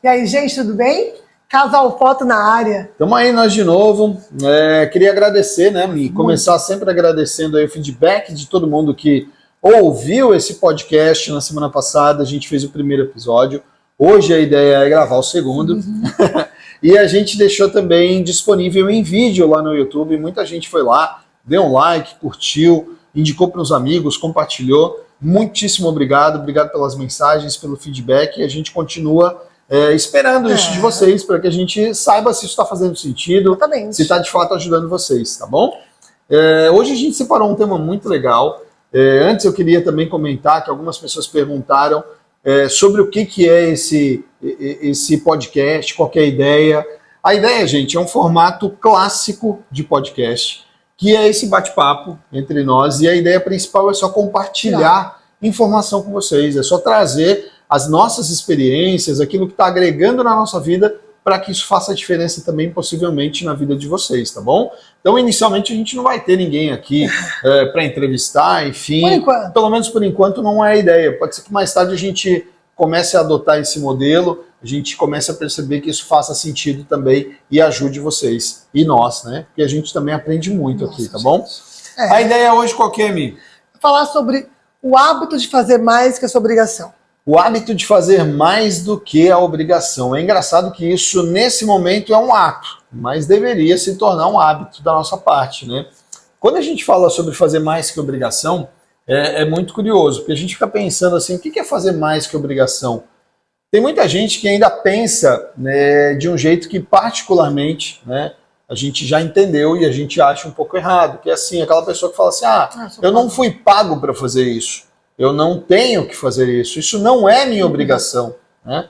E aí, gente, tudo bem? Casal Foto na área. Estamos aí nós de novo. Queria agradecer, né, Mi? Começar sempre agradecendo aí o feedback de todo mundo que ouviu esse podcast na semana passada. A gente fez o primeiro episódio. Hoje a ideia é gravar o segundo. E a gente deixou também disponível em vídeo lá no YouTube. Muita gente foi lá, deu um like, curtiu, indicou para os amigos, compartilhou. Muitíssimo obrigado. Obrigado pelas mensagens, pelo feedback. E a gente continua esperando isso de vocês, para que a gente saiba se isso está fazendo sentido, Exatamente. se está de fato ajudando vocês, tá bom? Hoje a gente separou um tema muito legal. Antes eu queria também comentar que algumas pessoas perguntaram sobre o que é esse podcast, qual que é a ideia. A ideia, gente, é um formato clássico de podcast, que é esse bate-papo entre nós, e a ideia principal é só compartilhar informação com vocês, é só trazer as nossas experiências, aquilo que está agregando na nossa vida, para que isso faça diferença também, possivelmente, na vida de vocês, tá bom? Então, inicialmente, a gente não vai ter ninguém aqui para entrevistar, enfim. Por enquanto. Pelo menos por enquanto não é a ideia. Pode ser que mais tarde a gente comece a adotar esse modelo, a gente comece a perceber que isso faça sentido também e ajude vocês. E nós, né? Porque a gente também aprende muito aqui, tá bom? A ideia hoje qual que é, Mi? Falar sobre o hábito de fazer mais que a sua obrigação. O hábito de fazer mais do que a obrigação. É engraçado que isso, nesse momento, é um ato, mas deveria se tornar um hábito da nossa parte, né? Quando a gente fala sobre fazer mais que obrigação, é muito curioso, porque a gente fica pensando assim, o que é fazer mais que obrigação? Tem muita gente que ainda pensa, né, de um jeito que, particularmente, né, a gente já entendeu e a gente acha um pouco errado, que é assim, aquela pessoa que fala assim, eu não fui pago para fazer isso. Eu não tenho que fazer isso não é minha obrigação, né?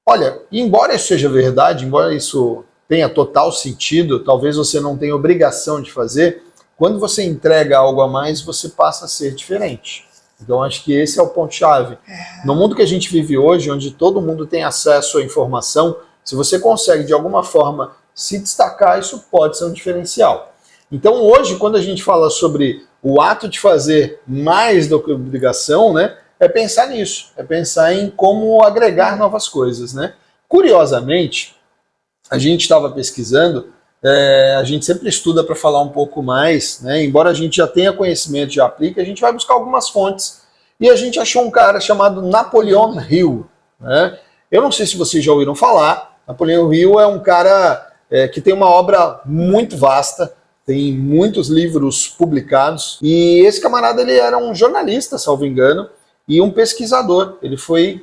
Olha, embora isso seja verdade, embora isso tenha total sentido, talvez você não tenha obrigação de fazer, quando você entrega algo a mais, você passa a ser diferente. Então acho que esse é o ponto-chave. No mundo que a gente vive hoje, onde todo mundo tem acesso à informação, se você consegue de alguma forma se destacar, isso pode ser um diferencial. Então hoje, quando a gente fala sobre o ato de fazer mais do que obrigação, né, é pensar nisso, é pensar em como agregar novas coisas, né? Curiosamente, a gente estava pesquisando, a gente sempre estuda para falar um pouco mais, né? Embora a gente já tenha conhecimento, já aplique, a gente vai buscar algumas fontes. E a gente achou um cara chamado Napoleon Hill, né? Eu não sei se vocês já ouviram falar, Napoleon Hill é um cara que tem uma obra muito vasta, tem muitos livros publicados, e esse camarada ele era um jornalista, salvo engano, e um pesquisador. Ele foi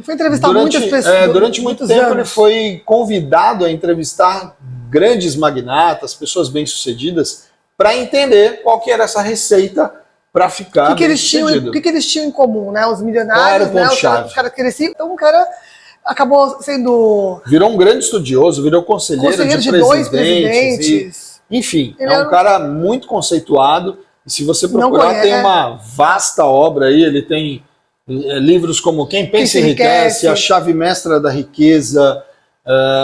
entrevistar muitas pessoas. Durante muito tempo ele foi convidado a entrevistar grandes magnatas, pessoas bem-sucedidas, para entender qual que era essa receita para ficar bem-sucedido. O que eles tinham em comum, né? Os milionários, né? Os caras cresciam. Então, um cara acabou sendo... Virou um grande estudioso, virou conselheiro de dois presidentes. Enfim, é um cara muito conceituado. E se você procurar, tem uma vasta obra aí. Ele tem livros como Quem Pensa e Enriquece, A Chave Mestra da Riqueza,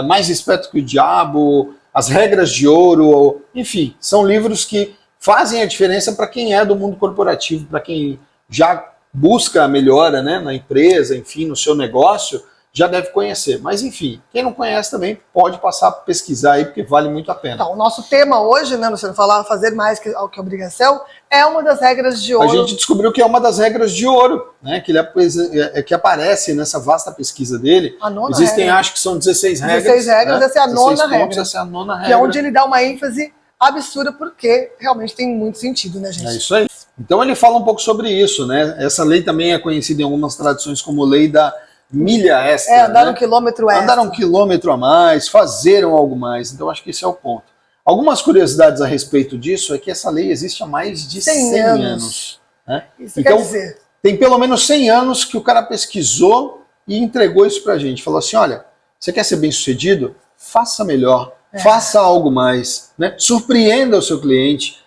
Mais Esperto que o Diabo, As Regras de Ouro. Enfim, são livros que fazem a diferença para quem é do mundo corporativo, para quem já busca a melhora, né, na empresa, enfim, no seu negócio, já deve conhecer. Mas, enfim, quem não conhece também pode passar a pesquisar aí, porque vale muito a pena. Então, o nosso tema hoje, né, Luciano, falar fazer mais que obrigação, é uma das regras de ouro. A gente descobriu que é uma das regras de ouro, né, que aparece nessa vasta pesquisa dele. A nona Existem, regra. acho que são 16 regras. 16 regras, né? essa é a nona regra. Essa é a nona regra. E é onde ele dá uma ênfase absurda, porque realmente tem muito sentido, né, gente? É isso aí. Então ele fala um pouco sobre isso, né? Essa lei também é conhecida em algumas tradições como lei da milha extra. Andar né? um quilômetro extra. Andar um quilômetro a mais, fazer algo mais. Então acho que esse é o ponto. Algumas curiosidades a respeito disso é que essa lei existe há mais de 100 anos. Né? Isso então, quer dizer... tem pelo menos 100 anos que o cara pesquisou e entregou isso pra gente. Falou assim, olha, você quer ser bem sucedido? Faça melhor, faça algo mais. Né? Surpreenda o seu cliente,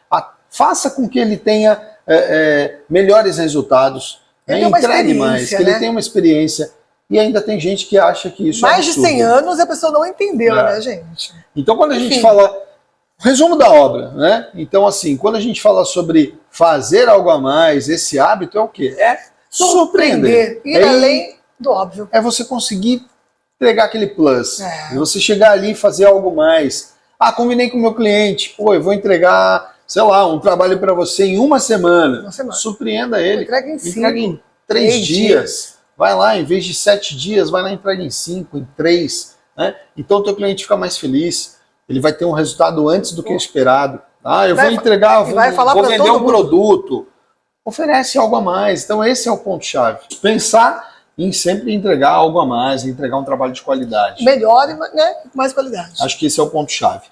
faça com que ele tenha melhores resultados. Entregue mais, que ele tenha uma experiência. E ainda tem gente que acha que isso mais de 100 anos a pessoa não entendeu, né, gente? Então, quando a gente fala... Resumo da obra, né? Então, assim, quando a gente fala sobre fazer algo a mais, esse hábito é o quê? É surpreender. Ir além Do óbvio. É você conseguir entregar aquele plus. É. E você chegar ali e fazer algo mais. Ah, combinei com o meu cliente. Pô, eu vou entregar, sei lá, um trabalho para você em uma semana. Uma semana. Surpreenda ele. Entrega em Entrega 5. em 3 dias. Vai lá, em vez de 7 dias, vai lá e entrega em 5, em 3. Né? Então o teu cliente fica mais feliz. Ele vai ter um resultado antes do que o esperado. Ah, eu vou entregar, vou vender um produto. Oferece algo a mais. Então esse é o ponto-chave. Pensar em sempre entregar algo a mais, entregar um trabalho de qualidade. Melhor, né? Com mais qualidade. Acho que esse é o ponto-chave.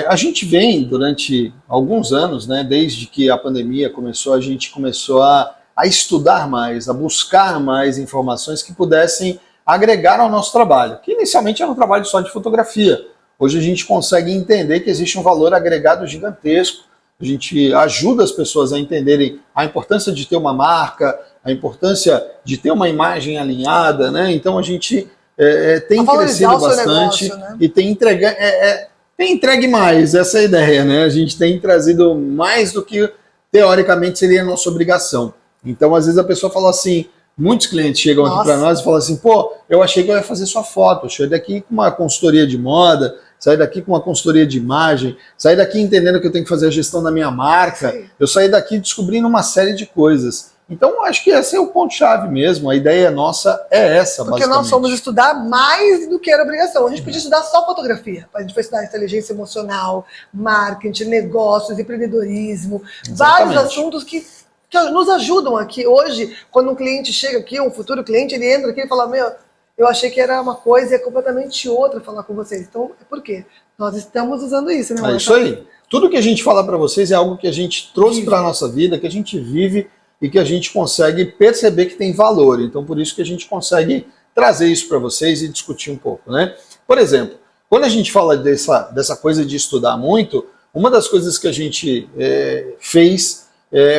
A gente vem durante alguns anos, né, desde que a pandemia começou, a gente começou a estudar mais, a buscar mais informações que pudessem agregar ao nosso trabalho, que inicialmente era um trabalho só de fotografia. Hoje a gente consegue entender que existe um valor agregado gigantesco. A gente ajuda as pessoas a entenderem a importância de ter uma marca, a importância de ter uma imagem alinhada, né? Então a gente tem crescido bastante negócio, né? E tem entregue mais, essa é a ideia, né? A gente tem trazido mais do que teoricamente seria a nossa obrigação. Então às vezes a pessoa fala assim, muitos clientes chegam aqui para nós e falam assim, pô, eu achei que eu ia fazer sua foto, eu saí daqui com uma consultoria de moda, saí daqui com uma consultoria de imagem, saí daqui entendendo que eu tenho que fazer a gestão da minha marca, sim, eu saí daqui descobrindo uma série de coisas. Então, acho que esse é o ponto-chave mesmo, a ideia nossa é essa, porque basicamente. Nós fomos estudar mais do que era obrigação. A gente podia estudar só fotografia, a gente foi estudar inteligência emocional, marketing, negócios, empreendedorismo, exatamente, vários assuntos que nos ajudam aqui. Hoje, quando um cliente chega aqui, um futuro cliente, ele entra aqui e fala, meu, eu achei que era uma coisa e é completamente outra falar com vocês. Então, é por quê? Nós estamos usando isso, né? É isso aí. Tudo que a gente fala para vocês é algo que a gente trouxe para a nossa vida, que a gente vive e que a gente consegue perceber que tem valor. Então, por isso que a gente consegue trazer isso para vocês e discutir um pouco, né? Por exemplo, quando a gente fala dessa coisa de estudar muito, uma das coisas que a gente fez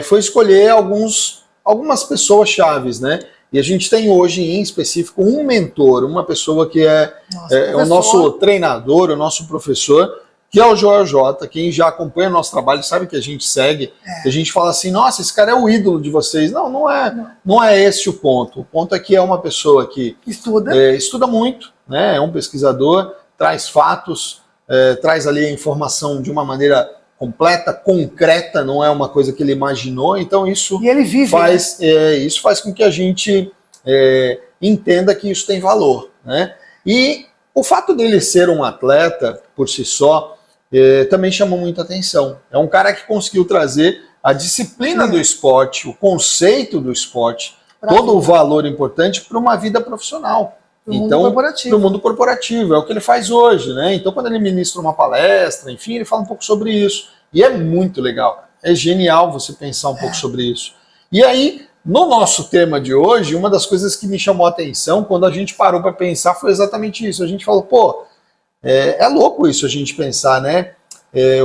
foi escolher algumas pessoas chaves, né? E a gente tem hoje, em específico, um mentor, uma pessoa que é o nosso treinador, o nosso professor, que é o Joel J. Quem já acompanha o nosso trabalho sabe que a gente segue, que a gente fala assim, nossa, esse cara é o ídolo de vocês. Não, não é esse o ponto. O ponto é que é uma pessoa que estuda muito, né? É um pesquisador, traz fatos, traz ali a informação de uma maneira completa, concreta, não é uma coisa que ele imaginou, então isso e ele vive, faz, isso faz com que a gente entenda que isso tem valor, né? E o fato dele ser um atleta por si só também chamou muita atenção. É um cara que conseguiu trazer a disciplina do esporte, o conceito do esporte, todo o valor importante para uma vida profissional. Então, para o mundo corporativo, é o que ele faz hoje, né? Então, quando ele ministra uma palestra, enfim, ele fala um pouco sobre isso. E é muito legal, é genial você pensar um pouco sobre isso. E aí, no nosso tema de hoje, uma das coisas que me chamou a atenção, quando a gente parou para pensar, foi exatamente isso. A gente falou, pô, é louco isso a gente pensar, né?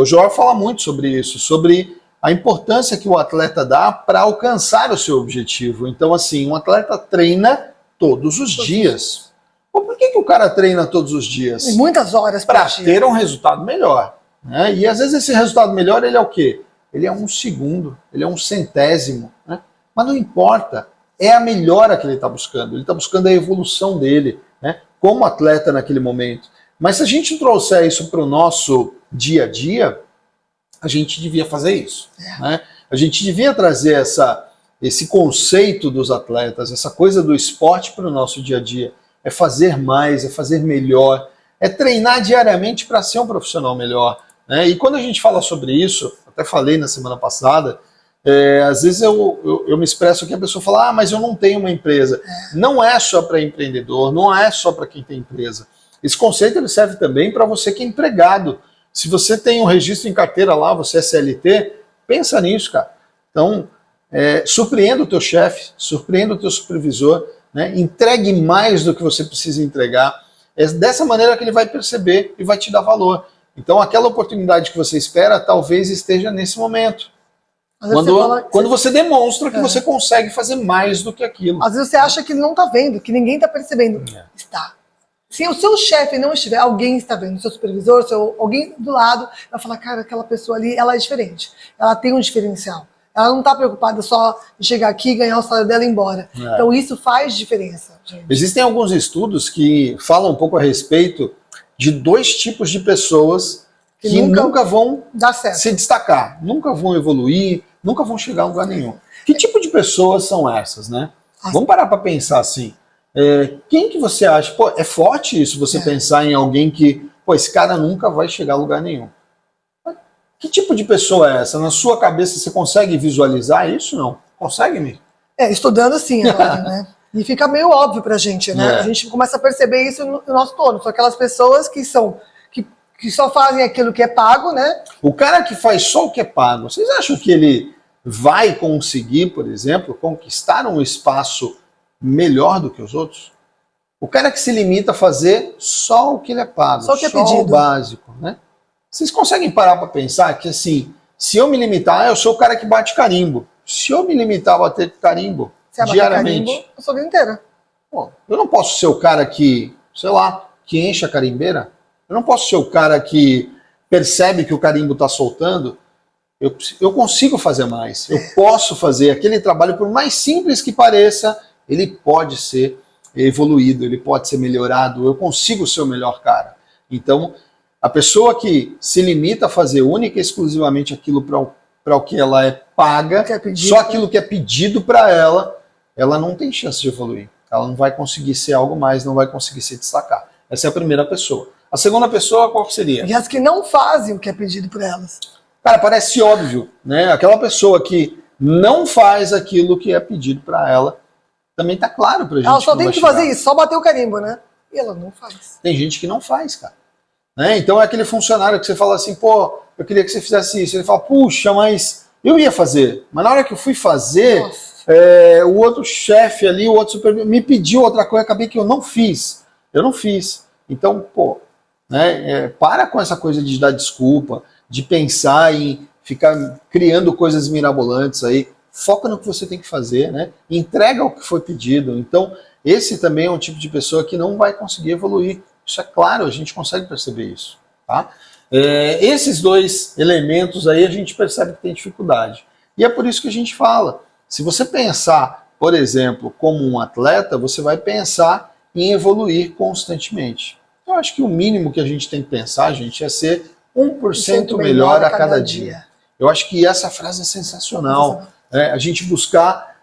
O Joel fala muito sobre isso, sobre a importância que o atleta dá para alcançar o seu objetivo. Então, assim, um atleta treina todos os dias. Por que o cara treina todos os dias? E muitas horas para ter um resultado melhor. Né? E às vezes esse resultado melhor, ele é o quê? Ele é 1 segundo, ele é 1/100. Né? Mas não importa, é a melhora que ele está buscando. Ele está buscando a evolução dele, né? Como atleta naquele momento. Mas se a gente trouxer isso para o nosso dia a dia, a gente devia fazer isso. Né? A gente devia trazer esse conceito dos atletas, essa coisa do esporte para o nosso dia a dia. É fazer mais, é fazer melhor, é treinar diariamente para ser um profissional melhor. Né? E quando a gente fala sobre isso, até falei na semana passada, às vezes eu me expresso que a pessoa fala, mas eu não tenho uma empresa. Não é só para empreendedor, não é só para quem tem empresa. Esse conceito ele serve também para você que é empregado. Se você tem um registro em carteira lá, você é CLT, pensa nisso, cara. Então, surpreenda o teu chefe, surpreenda o teu supervisor, né? Entregue mais do que você precisa entregar. É dessa maneira que ele vai perceber e vai te dar valor. Então, aquela oportunidade que você espera, talvez esteja nesse momento. Quando você demonstra que você consegue fazer mais do que aquilo. Às vezes você acha que ele não está vendo, que ninguém está percebendo. Está. Se o seu chefe não estiver, alguém está vendo, seu supervisor, alguém do lado, vai falar, cara, aquela pessoa ali, ela é diferente. Ela tem um diferencial. Ela não está preocupada só em chegar aqui, ganhar o salário dela e ir embora. É. Então isso faz diferença, gente. Existem alguns estudos que falam um pouco a respeito de 2 tipos de pessoas que nunca vão Dá certo. se destacar, nunca vão evoluir, nunca vão chegar a lugar nenhum. Que tipo de pessoas são essas, né? Vamos parar para pensar assim. Quem que você acha? Pô, é forte isso, você pensar em alguém que, pô, esse cara nunca vai chegar a lugar nenhum. Que tipo de pessoa é essa? Na sua cabeça você consegue visualizar isso? Não? Consegue, me? Estudando sim agora, né? E fica meio óbvio pra gente, né? É. A gente começa a perceber isso no nosso torno. São aquelas pessoas que só fazem aquilo que é pago, né? O cara que faz só o que é pago, vocês acham que ele vai conseguir, por exemplo, conquistar um espaço melhor do que os outros? O cara que se limita a fazer só o que ele é pago, Só o que é o pedido. básico, né? Vocês conseguem parar para pensar que, assim, se eu me limitar, eu sou o cara que bate carimbo. Se eu me limitar a bater carimbo diariamente, Carimbo, eu sou a vida inteira. pô, eu não posso ser o cara que, sei lá, que enche a carimbeira. Eu não posso ser o cara que percebe que o carimbo está soltando. Eu consigo fazer mais. Eu posso fazer aquele trabalho, por mais simples que pareça, ele pode ser evoluído, ele pode ser melhorado. Eu consigo ser o melhor cara. Então, a pessoa que se limita a fazer única e exclusivamente aquilo para o que ela é paga, Que é pedido, só aquilo que é pedido para ela não tem chance de evoluir. Ela não vai conseguir ser algo mais, não vai conseguir se destacar. Essa é a primeira pessoa. A segunda pessoa, qual seria? E as que não fazem o que é pedido por elas. Cara, parece óbvio, né? Aquela pessoa que não faz aquilo que é pedido para ela, também tá claro pra gente. Ela só que tem não que vai fazer chegar. isso, só bater o carimbo, né? E ela não faz. Tem gente que não faz, cara. Né? Então é aquele funcionário que você fala assim, pô, eu queria que você fizesse isso. Ele fala, puxa, mas eu ia fazer. Mas na hora que eu fui fazer, o outro chefe ali, o outro supervisor, me pediu outra coisa, acabei que eu não fiz. Eu não fiz. Então, pô, né, para com essa coisa de dar desculpa, de pensar em ficar criando coisas mirabolantes aí. Foca no que você tem que fazer, né? Entrega o que foi pedido. Então, esse também é um tipo de pessoa que não vai conseguir evoluir. Isso é claro, a gente consegue perceber isso. Tá? Esses 2 elementos aí a gente percebe que tem dificuldade. E é por isso que a gente fala. Se você pensar, por exemplo, como um atleta, você vai pensar em evoluir constantemente. Eu acho que o mínimo que a gente tem que pensar, gente, é ser 1% melhor a cada dia. Eu acho que essa frase é sensacional. A gente buscar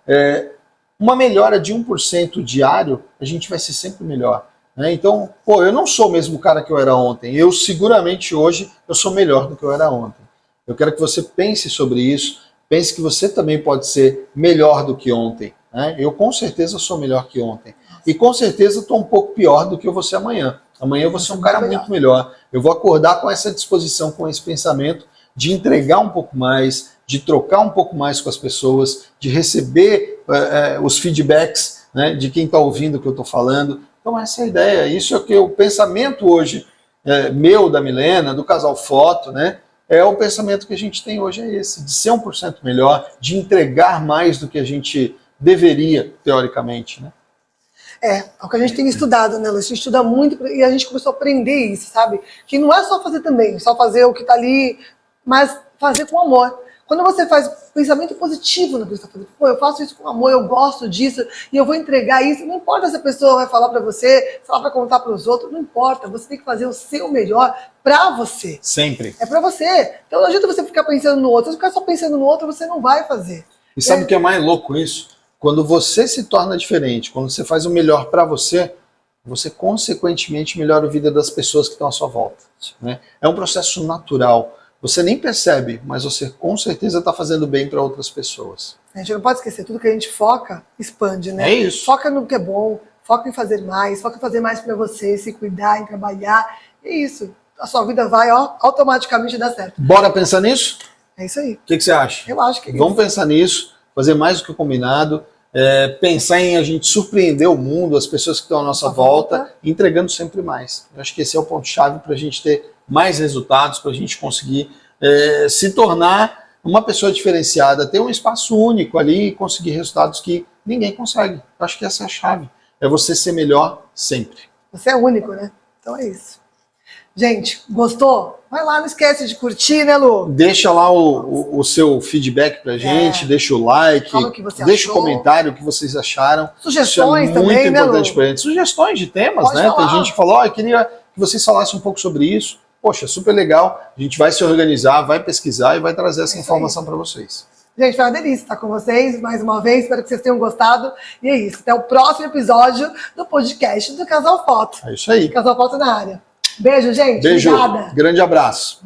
uma melhora de 1% diário, a gente vai ser sempre melhor. Né? Então, pô, eu não sou o mesmo cara que eu era ontem. Eu seguramente hoje eu sou melhor do que eu era ontem. Eu quero que você pense sobre isso, pense que você também pode ser melhor do que ontem. Né? Eu com certeza sou melhor que ontem. E com certeza estou um pouco pior do que eu vou ser amanhã. Amanhã eu vou ser um cara muito melhor. Eu vou acordar com essa disposição, com esse pensamento de entregar um pouco mais, de trocar um pouco mais com as pessoas, de receber os feedbacks, né, de quem está ouvindo o que eu estou falando. Então essa é a ideia, isso é o que o pensamento hoje meu, da Milena, do Casal Foto, né, é o pensamento que a gente tem hoje, é esse, de ser 1% melhor, de entregar mais do que a gente deveria, teoricamente, né? É o que a gente tem estudado, né? A gente estuda muito e a gente começou a aprender isso, sabe? Que não é só fazer também, só fazer o que tá ali, mas fazer com amor. Quando você faz pensamento positivo na coisa que você está fazendo, pô, eu faço isso com amor, eu gosto disso, e eu vou entregar isso, não importa se a pessoa vai falar para você, se ela vai contar para os outros, não importa, você tem que fazer o seu melhor para você. Sempre. É para você. Então não adianta você ficar pensando no outro, se você ficar só pensando no outro, você não vai fazer. E sabe o que é mais louco isso? Quando você se torna diferente, quando você faz o melhor para você, você consequentemente melhora a vida das pessoas que estão à sua volta. Né? É um processo natural. Você nem percebe, mas você com certeza está fazendo bem para outras pessoas. A gente não pode esquecer, tudo que a gente foca, expande, né? É isso. Foca no que é bom, foca em fazer mais para você, se cuidar, em trabalhar. É isso. A sua vida vai, ó, automaticamente dar certo. Bora pensar nisso? É isso aí. O que você acha? Eu acho que é Vamos isso. pensar nisso, fazer mais do que o combinado, pensar em a gente surpreender o mundo, as pessoas que estão à nossa volta, entregando sempre mais. Eu acho que esse é o ponto-chave para a gente ter mais resultados, para a gente conseguir se tornar uma pessoa diferenciada, ter um espaço único ali e conseguir resultados que ninguém consegue. Eu acho que essa é a chave. É você ser melhor sempre. Você é único, né? Então é isso. Gente, gostou? Vai lá, não esquece de curtir, né, Lu? Deixa lá o seu feedback pra gente, deixa o like, Fala o que você deixa o achou. comentário, o que vocês acharam. Sugestões Isso é também, muito né, importante Lu? pra gente. Sugestões de temas, Pode né? falar. Tem gente que falou, eu queria que vocês falassem um pouco sobre isso. Poxa, super legal. A gente vai se organizar, vai pesquisar e vai trazer essa informação para vocês. Gente, foi uma delícia estar com vocês mais uma vez. Espero que vocês tenham gostado. E é isso. Até o próximo episódio do podcast do Casal Foto. É isso aí. Casal Foto na área. Beijo, gente. Beijo. Obrigada. Grande abraço.